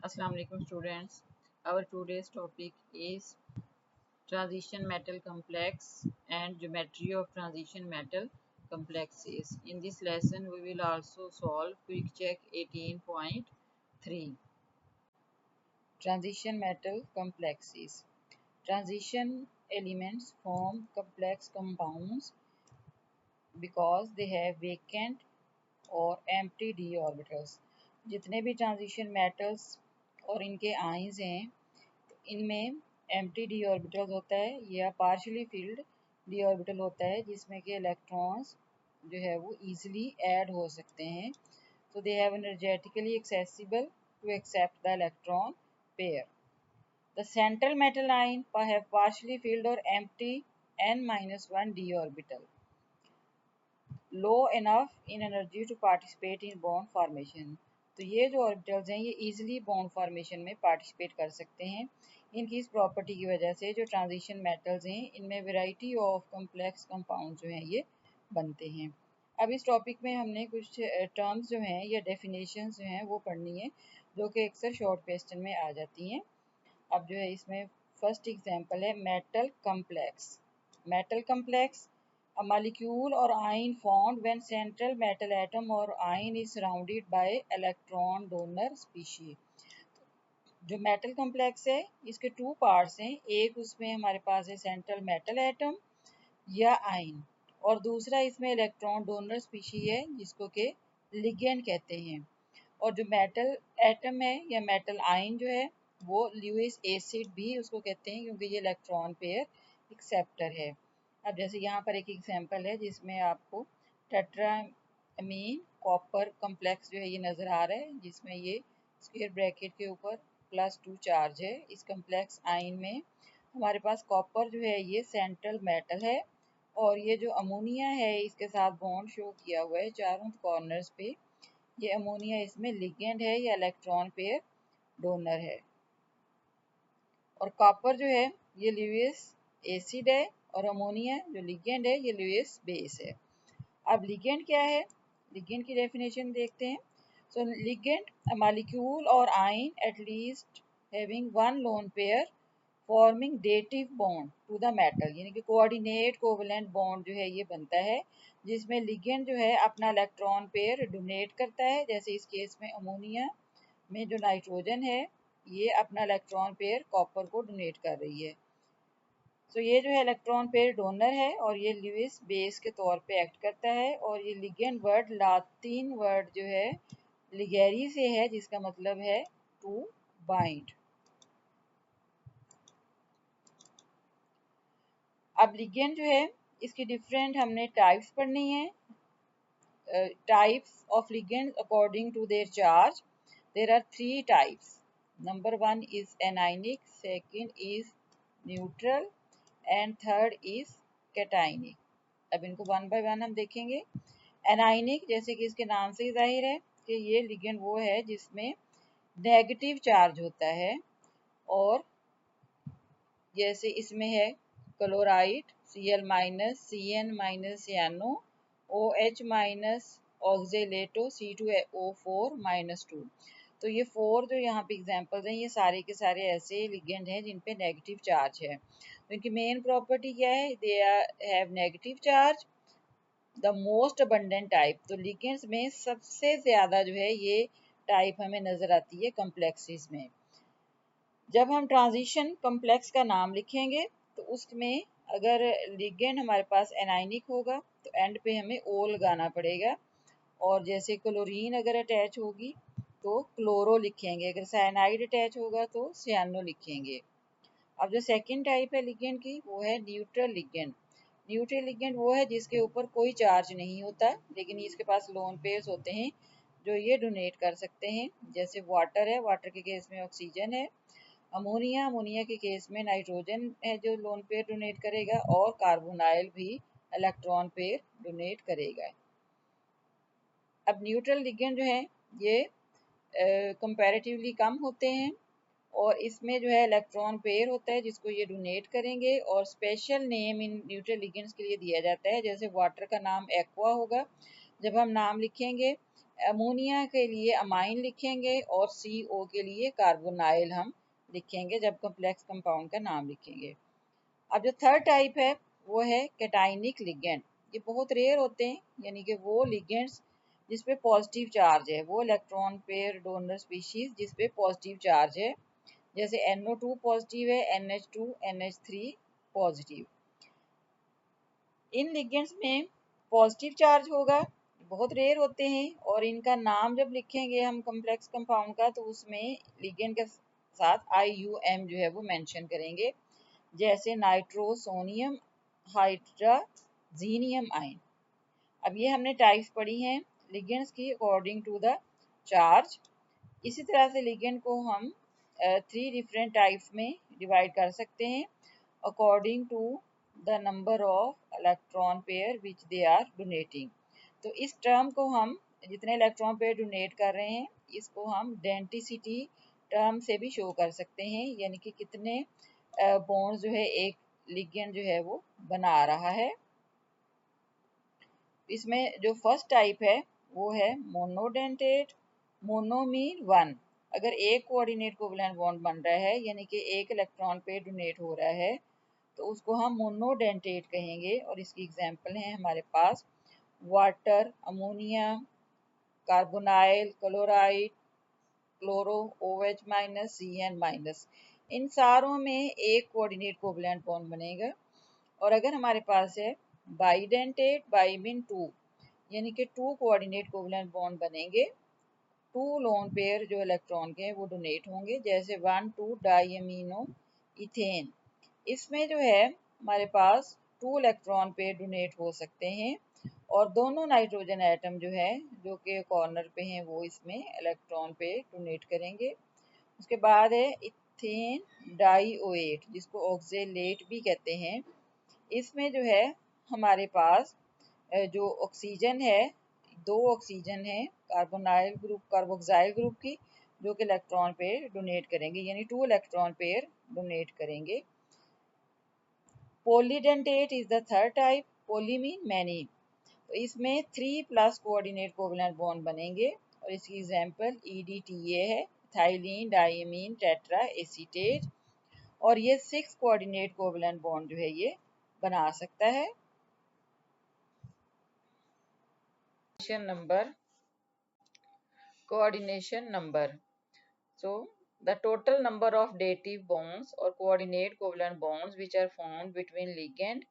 Assalamu alaikum students. Our today's topic is transition metal complex and geometry of transition metal complexes. In this lesson we will also solve quick check 18.3. Transition metal complexes. Transition elements form complex compounds because they have vacant और empty D orbitals. जितने भी transition metals और इनके ions हैं इनमें empty D orbitals होता है या पार्शियली फिल्ड डी ऑर्बिटल होता है जिसमें कि इलेक्ट्रॉन्स जो है वो इजीली ऐड हो सकते हैं। so they have energetically accessible to accept the electron pair. The central metal ion have partially filled or empty n-1 d orbital low enough in energy to participate in bond formation. तो ये जो orbitals हैं ये easily bond formation में participate कर सकते हैं। इनकी इस प्रॉपर्टी की वजह से जो ट्रांजिशन मेटल्स हैं इनमें वैरायटी ऑफ कॉम्प्लेक्स कंपाउंड जो हैं ये बनते हैं। अब इस टॉपिक में हमने कुछ टर्म्स जो हैं या डेफिनेशंस जो हैं वो पढ़नी है जो कि अक्सर शॉर्ट क्वेश्चन में आ जाती हैं। अब जो है इसमें फर्स्ट एग्जांपल है metal complex. Metal complex a molecule or ion formed when central metal atom or ion is surrounded by electron donor species. जो मेटल कॉम्प्लेक्स है इसके टू पार्ट्स हैं, एक उसमें हमारे पास है सेंट्रल मेटल एटम या आयन और दूसरा इसमें इलेक्ट्रॉन डोनर स्पीशी है जिसको के लिगेंड कहते हैं। और जो मेटल एटम है या मेटल आयन जो है वो ल्यूइस एसिड भी उसको कहते हैं क्योंकि ये इलेक्ट्रॉन पेयर एक्सेप्टर है। अब जैसे यहाँ पर एक एग्जांपल है जिसमें आपको टेट्रामीन कॉपर कॉम्प्लेक्स जो है ये नज़र आ रहा है जिसमें ये स्क्वायर ब्रैकेट के ऊपर +2 चार्ज है। इस कॉम्प्लेक्स आयन में हमारे पास कॉपर जो है ये सेंट्रल मेटल है और ये जो अमोनिया है इसके साथ बॉन्ड शो किया हुआ है चारों कॉर्नर्स पे। ये अमोनिया इसमें लिगेंड है या इलेक्ट्रॉन पेयर डोनर है और कॉपर जो है ये ल्यूइस एसिड है और अमोनिया जो लिगेंड है ये ल्यूइस बेस है। अब लिगेंड क्या है, लिगेंड की डेफिनेशन देखते हैं। सो लिगेंड अ मॉलिक्यूल और ion at least having one lone pair forming dative bond to the metal, यानी कि कोऑर्डिनेट कोवेलेंट बॉन्ड जो है ये बनता है जिसमें लिगेंड जो है अपना इलेक्ट्रॉन पेयर डोनेट करता है। जैसे इस केस में अमोनिया में जो नाइट्रोजन है ये अपना इलेक्ट्रॉन पेयर कॉपर को डोनेट कर रही है। तो ये जो है इलेक्ट्रॉन पेयर डोनर है और ये ल्यूइस बेस के तौर पे एक्ट करता है। और ये लिगेंड वर्ड लातिन वर्ड जो है लिगेरी से है जिसका मतलब है टू बाइंड। अब लिगेंड जो है इसकी डिफरेंट हमने टाइप्स पढ़नी है। Types of ligand according to their charge there are 3 types. Number 1 is anionic, second is neutral and third is cationic. अब इनको वन बाय वन हम देखेंगे। एनाइनिक जैसे कि इसके नाम से ही जाहिर है कि ये लिगेंड वो है जिसमें नेगेटिव चार्ज होता है और जैसे इसमें है chloride Cl minus Cn minus CnO OH minus oxalato C2O4 minus 2। तो ये 4 जो यहाँ पे एग्जांपल्स हैं ये सारे के सारे ऐसे लिगेंड हैं जिन पे नेगेटिव चार्ज है। तो इनकी मेन प्रॉपर्टी क्या है, they have negative charge the most abundant type. तो लिगेंड्स में सबसे ज़्यादा जो है ये टाइप हमें नज़र आती है कॉम्प्लेक्सेस में। जब हम ट्रांजिशन कॉम्प्लेक्स का नाम लिखेंगे तो उसमें अगर लिगेंड हमारे पास एनाइनिक होगा तो एंड पे हमें ओ लगाना पड़ेगा और जैसे क्लोरीन अगर अटैच होगी तो क्लोरो लिखेंगे, अगर साइनाइड अटैच होगा तो सियानो लिखेंगे। अब जो सेकंड टाइप है लिगेंड की वो है न्यूट्रल लिगेंड। न्यूट्रल लिगेंड वो है जिसके ऊपर कोई चार्ज नहीं होता लेकिन इसके पास लोन पेयर्स होते हैं जो ये डोनेट कर सकते हैं। जैसे वाटर है, वाटर के केस में ऑक्सीजन है, अमोनिया, अमोनिया के केस में नाइट्रोजन है जो लोन पेयर डोनेट करेगा और कार्बोनाइल भी इलेक्ट्रॉन पेयर डोनेट करेगा। अब न्यूट्रल लिगेंड जो है ये कंपैरेटिवली कम होते हैं और इसमें जो है इलेक्ट्रॉन पेयर होता है जिसको ये डोनेट करेंगे और special name in neutral ligands के लिए दिया जाता है। जैसे वाटर का नाम एक्वा होगा, जब हम नाम लिखेंगे अमोनिया के लिए अमाइन लिखेंगे और CO के लिए कार्बोनाइल हम लिखेंगे जब कॉम्प्लेक्स कंपाउंड का नाम लिखेंगे। अब जो थर्ड टाइप है वो है कैटाइनिक लिगेंड। ये बहुत रेयर होते हैं, यानी कि वो लिगेंड्स जिसपे पॉजिटिव चार्ज है, वो इलेक्ट्रॉन पेयर डोनर स्पीशीज जिसपे पॉजिटिव चार्ज है, जैसे NO2 पॉजिटिव है, NH2 NH3 पॉजिटिव। इन लिगेंड्स में पॉजिटिव चार्ज होगा, बहुत रेयर होते हैं, और इनका नाम जब लिखेंगे हम कॉम्प्लेक्स कंपाउंड का तो उसमें लिगेंड के साथ IUM जो है वो मेंशन करेंगे, जैसे नाइट्रोसोनियम हाइड्राजीनियम आयन। अब ये हमने टाइप्स पढ़ी हैं लिगेंड्स की अकॉर्डिंग टू द चार्ज। इसी तरह से लिगेंड को हम 3 डिफरेंट टाइप्स में डिवाइड कर सकते हैं according to the number of electron pair which they are donating. तो इस टर्म को हम, जितने इलेक्ट्रॉन पेयर डोनेट कर रहे हैं, इसको हम डेंसिटी टर्म से भी शो कर सकते हैं, यानी कि कितने बॉन्ड जो है एक लिगेंड जो है वो बना रहा है। इसमें जो फर्स्ट टाइप है वो है मोनोडेंटेट। मोनो मीन वन, अगर एक कोऑर्डिनेट कोवैलेंट बॉन्ड बन रहा है यानी कि एक इलेक्ट्रॉन पे डोनेट हो रहा है तो उसको हम मोनोडेंटेट कहेंगे, और इसकी एग्जांपल है हमारे पास water, ammonia, carbonyl, chloride, chloro, OH minus, CN minus. इन सारों में एक कोऑर्डिनेट कोवैलेंट बॉन्ड बनेगा। और अगर हमारे पास है बाइडेंटेट, बाई मीन टू, यानी कि टू कोऑर्डिनेट कोवैलेंट बॉन्ड बनेंगे, टू लोन पेयर जो इलेक्ट्रॉन के हैं वो डोनेट होंगे, जैसे 1,2 डाइअमीनो इथेन। इसमें जो है हमारे पास 2 इलेक्ट्रॉन पेयर डोनेट हो सकते हैं, और दोनों नाइट्रोजन एटम जो है जो कि कॉर्नर पे हैं वो इसमें इलेक्ट्रॉन पेयर डोनेट करेंगे। उसके बाद है इथेन डाइओएट, जिसको ऑक्जेलेट भी कहते हैं। इसमें जो है हमारे पास जो ऑक्सीजन है, दो ऑक्सीजन है कार्बोनाइल ग्रुप, कार्बोक्साइल ग्रुप की, जो कि इलेक्ट्रॉन पेयर डोनेट करेंगे, यानी 2 इलेक्ट्रॉन पेयर डोनेट करेंगे। Polydentate is the third type. Poly mean many, तो इसमें 3+ कोऑर्डिनेट कोवैलेंट बॉन्ड बनेंगे, और इसकी एग्जांपल EDTA है, थाइलीन डाइमीन टेट्रा एसीटेट। और ये 6 कोऑर्डिनेट कोवैलेंट बॉन्ड जो है ये बना सकता है। Number, coordination number. So the total number of dative bonds or coordinate covalent bonds which are formed between ligand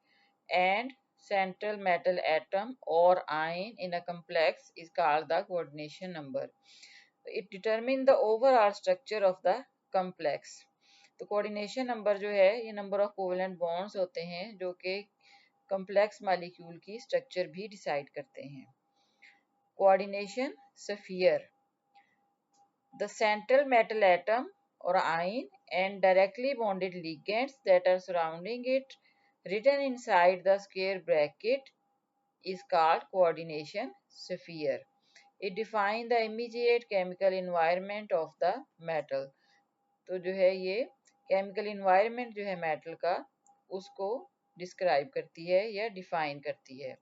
and central metal atom or ion in a complex is called the coordination number. It determines the overall structure of the complex. तो coordination number जो है ये number of covalent bonds होते हैं जो कि complex molecule की structure भी decide करते हैं। Coordination sphere, the central metal atom or ion and directly bonded ligands that are surrounding it written inside the square bracket is called coordination sphere. It defines the immediate chemical environment of the metal. तो जो है ये chemical environment जो है metal का उसको describe करती है या define करती है।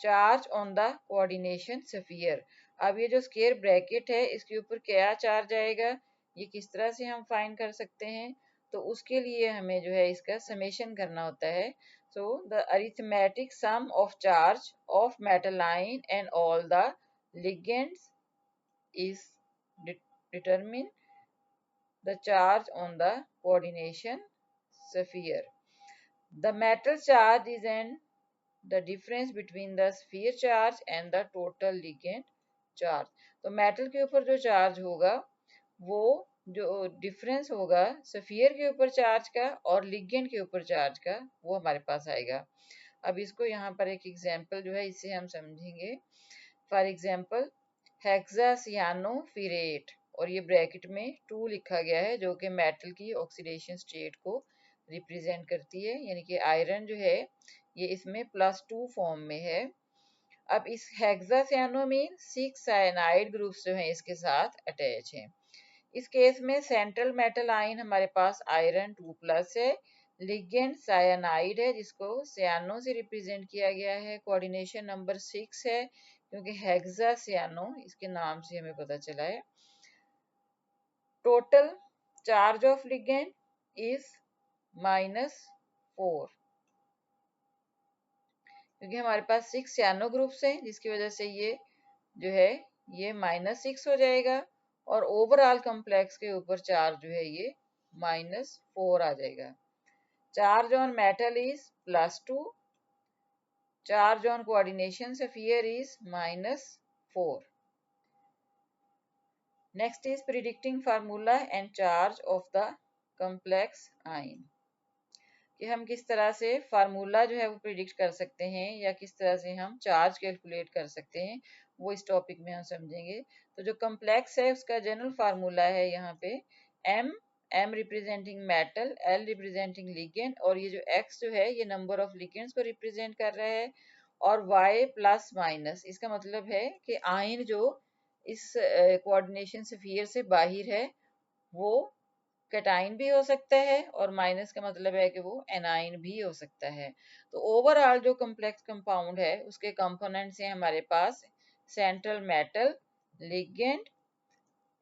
Charge on the coordination sphere. अब ये जो स्क्वायर ब्रैकेट है इसके ऊपर क्या चार्ज आएगा, ये किस तरह से हम फाइंड कर सकते हैं, तो उसके लिए हमें जो है इसका समेशन करना होता है। So the arithmetic sum of charge of metal ion and all the ligands is determine the charge on the coordination sphere. The metal charge is an the difference between the sphere charge and the total ligand charge। तो metal के ऊपर जो charge होगा वो जो difference होगा sphere के ऊपर चार्ज का और लिगेंड के ऊपर चार्ज का वो हमारे पास आएगा। अब इसको यहाँ पर एक एग्जांपल जो है इससे हम समझेंगे। फॉर एग्जांपल हेक्सासियानोफिरेट, और ये ब्रैकेट में 2 लिखा गया है जो कि मेटल की ऑक्सीडेशन स्टेट को रिप्रेजेंट करती है, यानी कि आयरन जो है ये इसमें +2 फॉर्म में है। अब इस हेक्सासियानो में 6 साइनाइड ग्रुप्स जो हैं इसके साथ अटैच हैं। इस केस में सेंट्रल मेटल आयन हमारे पास आयरन 2+ है, लिगेंड सायानाइड है जिसको सियानो से रिप्रेजेंट किया गया है। कोऑर्डिनेशन नंबर 6 है क्योंकि हेक्सा सियानो इसके नाम से हमें पता चला है। Total charge of ligand is -4 क्योंकि हमारे पास 6 सियानो ग्रुप्स हैं जिसकी वजह से ये जो है ये -6 हो जाएगा और ओवरऑल कॉम्प्लेक्स के ऊपर चार्ज जो है ये -4 आ जाएगा। Charge on metal is +2, charge on coordination sphere is -4. Next is predicting formula and charge of the complex ion. कि हम किस तरह से फार्मूला जो है वो प्रिडिक्ट कर सकते हैं या किस तरह से हम चार्ज कैलकुलेट कर सकते हैं वो इस टॉपिक में हम समझेंगे। तो जो कम्प्लेक्स है उसका जनरल फार्मूला है यहाँ पे am representing metal, L representing ligand और ये जो एक्स जो है ये नंबर ऑफ लिगेंड्स को रिप्रेजेंट कर रहा है और वाई प्लस माइनस इसका मतलब है कि आयन जो इस कोऑर्डिनेशन स्फीयर से बाहर है वो कैटाइन भी हो सकता है और माइनस का मतलब है कि वो एनाइन भी हो सकता है। तो ओवरऑल जो कॉम्प्लेक्स कंपाउंड है उसके कंपोनेंट्स हैं हमारे पास central metal, ligand,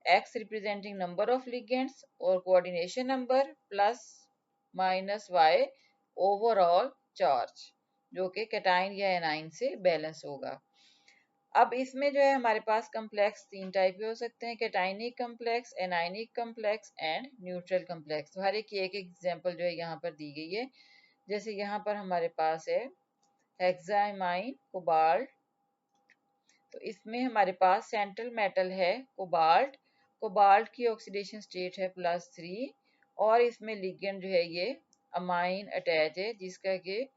x representing number of ligands और coordination number plus minus y overall charge जो कि कैटाइन या एनाइन से बैलेंस होगा। अब इसमें जो है हमारे पास कम्प्लेक्स 3 टाइप के हो सकते हैं, cationic complex, anionic complex and neutral complex. तो हर एक की एक एग्जांपल जो है यहाँ पर दी गई है। जैसे यहाँ पर हमारे पास है हेक्सामाइन कोबाल्ट, तो इसमें हमारे पास सेंट्रल मेटल है कोबाल्ट, कोबाल्ट की ऑक्सीडेशन स्टेट है +3 और इसमें लिगेंड जो है ये अमाइन अटैच है जिसका कि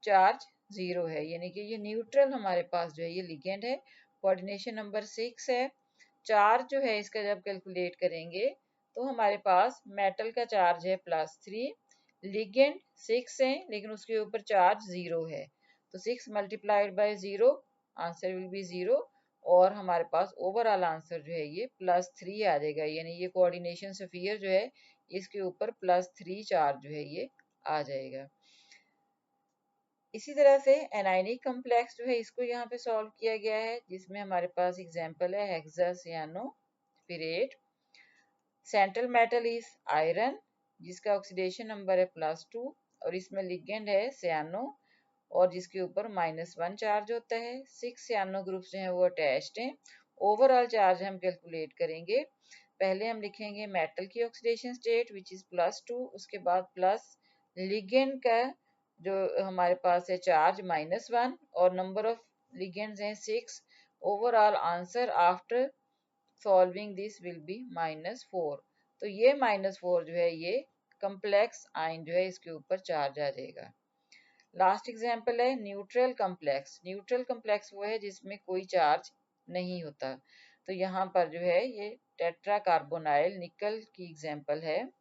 चार्ज 0 है, यानी कि ये न्यूट्रल हमारे पास जो है ये लिगेंड है। कोऑर्डिनेशन नंबर 6 है। चार्ज जो है इसका जब कैलकुलेट करेंगे तो हमारे पास मेटल का चार्ज है +3, लिगेंड 6 है लेकिन उसके ऊपर चार्ज 0 है, तो 6 multiplied by 0 answer will be 0 और हमारे पास ओवरऑल आंसर जो है ये +3 आ जाएगा, यानी ये कोऑर्डिनेशन स्फीयर जो है इसके ऊपर +3 चार्ज जो है ये आ जाएगा। इसी तरह से एनाइनिक कम्प्लेक्स जो है इसको यहाँ पे सॉल्व किया गया है जिसमें हमारे पास एग्जांपल है हेक्सासियानोफिरेट, सेंट्रल मेटल इज आयरन जिसका ऑक्सीडेशन नंबर है +2 और इसमें लिगेंड है सियानो और जिसके ऊपर -1 चार्ज होता है। 6 सियानो ग्रुप्स जो हैं वो अटैच्ड हैं। ओवरऑल चार्ज हम कैलकुलेट करेंगे। पहले हम लिखेंगे मेटल की ऑक्सीडेशन स्टेट विच इज +2, उसके बाद प्लस लिगेंड का जो हमारे पास है चार्ज -1 और नंबर ऑफ लिगेंड्स हैं 6। Overall answer after solving this will be -4। तो ये -4 जो है ये कम्प्लेक्स आयन जो है इसके ऊपर चार्ज आ जाएगा। लास्ट एग्जाम्पल है न्यूट्रल कम्प्लेक्स। न्यूट्रल कम्प्लेक्स वो है जिसमें कोई चार्ज नहीं होता। तो यहाँ पर जो है ये टेट्रा कार्बोनाइल निकल की एग्जाम्पल है।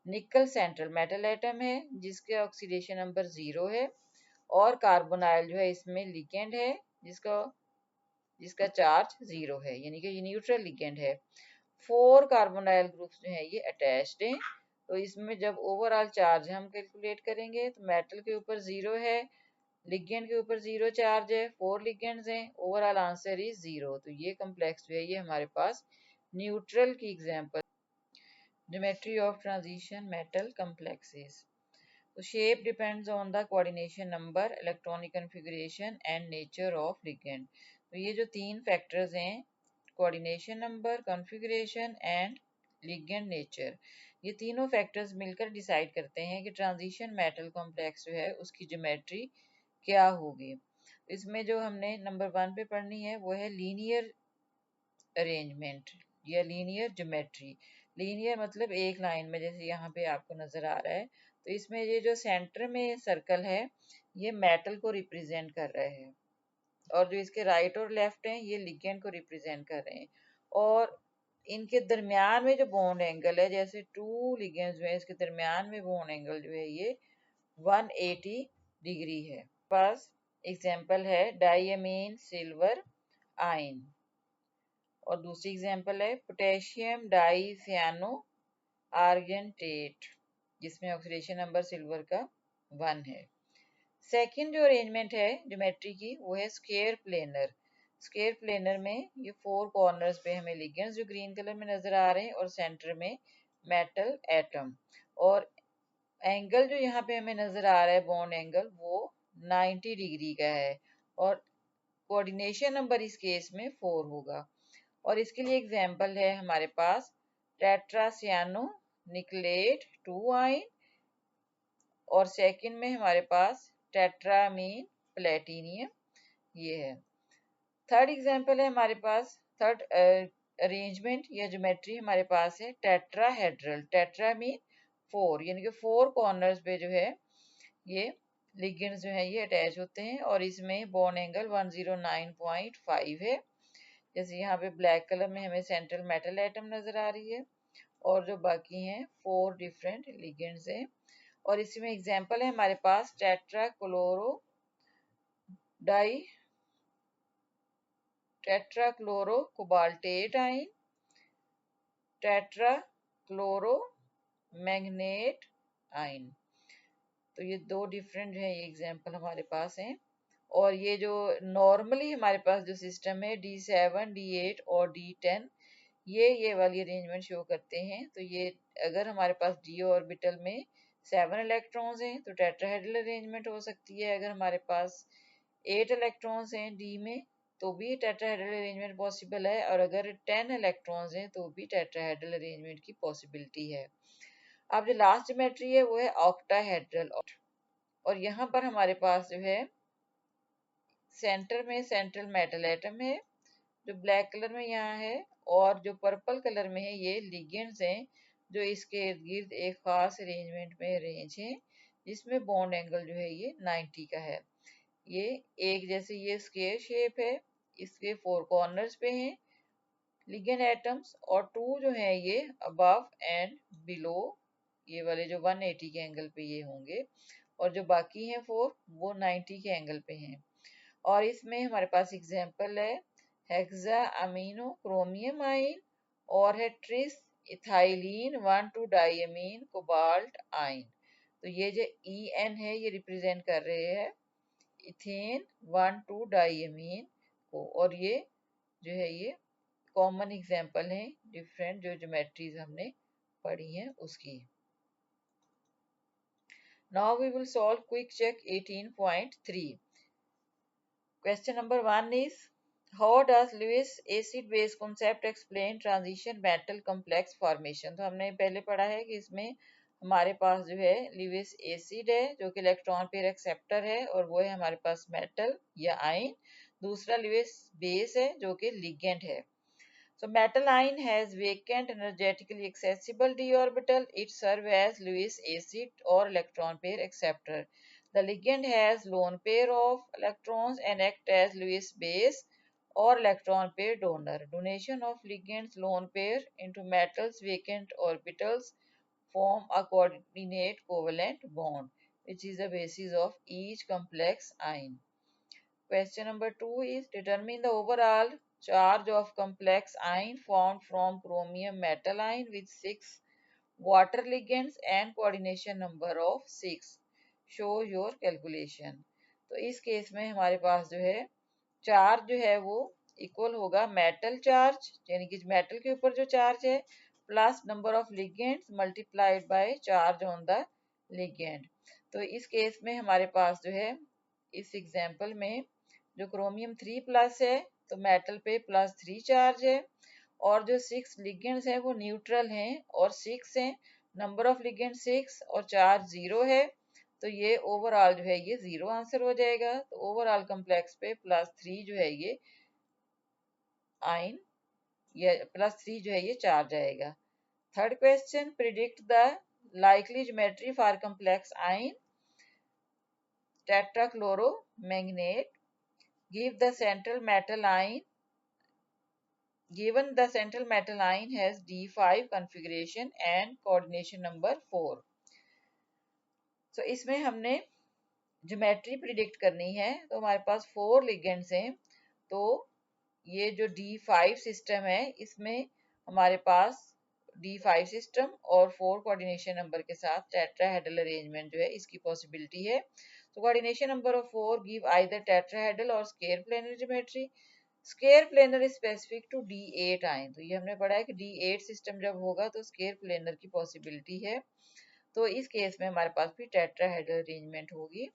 निकल सेंट्रल मेटल एटम है जिसके ऑक्सीडेशन नंबर 0 है और कार्बोनाइल जो है इसमें लिगेंड है जिसका चार्ज 0 है, यानी कि ये न्यूट्रल लिगेंड है। 4 कार्बोनाइल ग्रुप्स जो है ये अटैच्ड हैं। तो इसमें जब ओवरऑल चार्ज हम कैलकुलेट करेंगे तो मेटल के ऊपर 0 है, लिगेंड के ऊपर 0 चार्ज है, 4 लिगेंड्स हैं, ओवरऑल आंसर इज 0। तो ये कम्प्लेक्स जो है ये हमारे पास न्यूट्रल की example. Geometry of transition metal complexes. The shape depends on the coordination number, electronic configuration and nature of ligand. तो ये जो 3 फैक्टर्स हैं coordination number, configuration and ligand nature, ये तीनों फैक्टर्स मिलकर डिसाइड करते हैं कि ट्रांजिशन मेटल कॉम्प्लेक्स जो है उसकी ज्योमेट्री क्या होगी। इसमें जो हमने नंबर 1 पे पढ़नी है वो है लीनियर अरेंजमेंट या लीनियर ज्योमेट्री। लीनियर मतलब एक लाइन में, जैसे यहाँ पे आपको नजर आ रहा है। तो इसमें ये जो सेंटर में सर्कल है ये मेटल को रिप्रेजेंट कर रहे हैं और जो इसके राइट और लेफ्ट हैं ये लिगेंड को रिप्रेजेंट कर रहे हैं और इनके दरमियान में जो बॉन्ड एंगल है, जैसे 2 लिगेंड्स जो है इसके दरमियान में बॉन्ड एंगल जो है ये 180 डिग्री है। पास एग्जांपल है डायमीन सिल्वर आयन और दूसरी एग्जांपल है पोटेशियम डाई सियानो आर्गेंटेट। जिसमें ऑक्सीडेशन नंबर सिल्वर का 1 है। सेकंड जो अरेंजमेंट है ज्योमेट्री की वो है स्क्वायर प्लेनर। स्क्वायर प्लेनर में ये 4 कॉर्नर्स पे हमें लिगेंड्स जो ग्रीन कलर में नजर आ रहे हैं और सेंटर में मेटल एटम, और एंगल जो यहाँ पे हमें नजर आ रहा है बॉन्ड एंगल वो 90 डिग्री का है, और कोऑर्डिनेशन नंबर इस केस में 4 होगा। और इसके लिए एग्जांपल है हमारे पास टेट्रासियानो निकलेट 2 आयन, और सेकंड में हमारे पास टेट्रामीन प्लेटिनियम ये है। थर्ड एग्जांपल है हमारे पास, थर्ड अरेंजमेंट या ज्योमेट्री हमारे पास है टेट्राहेड्रल। टेट्रा मीन 4, यानी कि 4 कॉर्नर्स पे जो है ये लिगेंड्स जो है ये अटैच होते हैं, और इसमें बॉन्ड एंगल 109.5 है। जैसे यहाँ पे ब्लैक कलर में हमें सेंट्रल मेटल एटम नजर आ रही है, और जो बाकी हैं 4 डिफरेंट लिगेंड्स हैं। और इसमें एग्जांपल है हमारे पास tetra chloro di, tetra chloro cobaltate ion, tetra chloro magnet ion. तो ये 2 डिफरेंट है ये एग्जांपल हमारे पास हैं। और ये जो नॉर्मली हमारे पास जो सिस्टम है D7, D8 और D10, ये वाली अरेंजमेंट शो करते हैं। तो ये अगर हमारे पास d ऑर्बिटल में 7 इलेक्ट्रॉन्स हैं तो टेट्राहेड्रल अरेंजमेंट हो सकती है। अगर हमारे पास 8 इलेक्ट्रॉन्स हैं d में तो भी टेट्राहेड्रल अरेंजमेंट पॉसिबल है, और अगर 10 इलेक्ट्रॉन्स हैं तो भी टेट्राहेड्रल अरेंजमेंट की पॉसिबिलिटी है। अब जो लास्ट ज्योमेट्री है वो है ऑक्टाहेड्रल, और यहाँ पर हमारे पास जो है सेंटर में सेंट्रल मेटल एटम है जो ब्लैक कलर में यहाँ है, और जो पर्पल कलर में है ये लिगेंड्स हैं जो इसके इर्द गिर्द एक खास अरेंजमेंट में अरेंज हैं, जिसमें बॉन्ड एंगल जो है ये 90 का है। ये एक जैसे ये स्क्वायर शेप है, इसके 4 कॉर्नर्स पे हैं लिगेंड एटम्स, और 2 जो है ये अबव एंड बिलो, ये वाले जो 180 के एंगल पे ये होंगे, और जो बाकी हैं 4 वो 90 के एंगल पे हैं। और इसमें हमारे पास एग्जांपल है हेक्सा अमीनो क्रोमियम आयन, और है tris ethylene 1,2 diamine cobalt ion. तो ये जो EN है ये रिप्रेजेंट कर रहे हैं इथेन 1,2 डाइमीन को, और ये जो है ये कॉमन एग्जांपल है डिफरेंट जो ज्योमेट्रीज हमने पढ़ी हैं उसकी। Now we will solve quick check 18.3। Question number 1 is, how does Lewis acid base concept explain transition metal complex formation? तो हमने पहले पढ़ा है कि इसमें हमारे पास जो है लिविस एसिड है जो कि इलेक्ट्रॉन पेयर एक्सेप्टर है, और वो है हमारे पास मेटल या आयन। दूसरा लिविस बेस है जो कि लिगेंड है। So metal ion has vacant energetically accessible d orbital. It serves as Lewis acid or electron pair acceptor. The ligand has lone pair of electrons and act as Lewis base or electron pair donor. Donation of ligand's lone pair into metal's vacant orbitals form a coordinate covalent bond, which is the basis of each complex ion. Question number 2 is, determine the overall charge of complex ion formed from chromium metal ion with 6 water ligands and coordination number of 6. Show your calculation. तो इस case में हमारे पास जो है charge जो है वो equal होगा मेटल चार्ज, यानी कि मेटल के ऊपर जो चार्ज है, plus number of ligands multiplied by charge on the ligand. तो इस केस में हमारे पास जो है इस एग्जांपल में जो क्रोमियम 3 प्लस है तो मेटल पे +3 चार्ज है, और जो 6 लिगेंड्स हैं वो न्यूट्रल हैं और 6 हैं, नंबर ऑफ लिगेंड 6 और चार्ज 0 है। तो ये ओवरऑल जो है ये 0 आंसर हो जाएगा। तो ओवरऑल कॉम्प्लेक्स पे +3 जो है ये आयन या +3 जो है ये चार्ज आएगा। Third question, predict the likely geometry for complex ion tetrachloromagnate. Give the central metal ion. Given the central metal ion has D5 configuration and coordination number 4. So इसमें हमने ज्योमेट्री प्रिडिक्ट करनी है, तो हमारे पास 4 लिगेंड्स हैं। तो ये जो D5 सिस्टम है इसमें हमारे पास D5 सिस्टम और 4 कोऑर्डिनेशन नंबर के साथ टेट्राहेड्रल अरेंजमेंट जो है इसकी पॉसिबिलिटी है। तो coordination number of 4 give either tetrahedral और square planar geometry. Square planar is specific to D8 आए, तो ये हमने पढ़ा है कि D8 सिस्टम जब होगा तो स्केयर प्लेनर की पॉसिबिलिटी है। तो इस केस में हमारे पास भी टेट्राहेड्रल अरेंजमेंट होगी।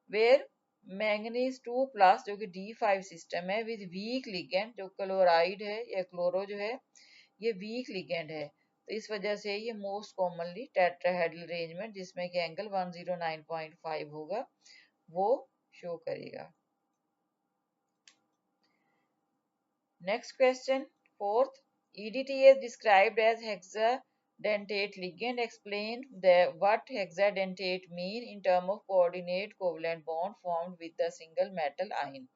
वेयर मैंगनीज 2 प्लस जो कि D5 सिस्टम है विद वीक लिगेंड, जो क्लोराइड है या क्लोरो जो है ये वीक लिगेंड है, तो इस वजह से ये मोस्ट कॉमनली टेट्राहेड्रल अरेंजमेंट जिसमें कि एंगल 109.5 होगा वो शो करेगा। Next question fourth, EDTA is described as hexadentate ligand. Explain what hexadentate mean in terms of coordinate covalent bond formed with the single metal ion.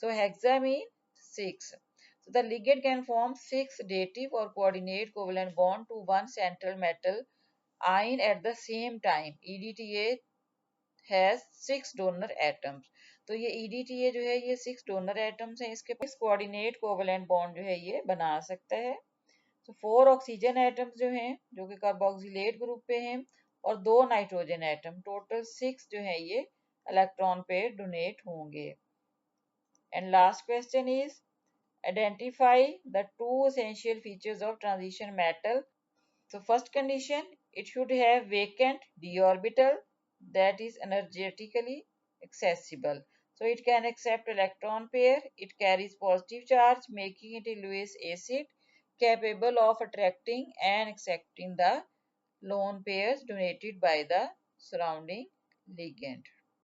So hexa mean 6. So the ligand can form 6 dative or coordinate covalent bond to one central metal ion at the same time. EDTA has 6 donor atoms. तो ये EDTA जो है ये 6 donor atoms हैं, इसके पास coordinate covalent bond जो है ये बना सकता है। तो 4 ऑक्सीजन एटम्स जो हैं जो कि कार्बोक्सिलेट ग्रुप पे हैं और 2 नाइट्रोजन एटम, टोटल 6 जो है ये इलेक्ट्रॉन पेयर डोनेट होंगे। And last question is identify the two essential features of transition metal. So first condition, it should have vacant d orbital that is energetically accessible. So it can accept electron pair, it carries positive charge making it a Lewis acid capable of attracting and accepting the lone pairs donated by the surrounding ligand.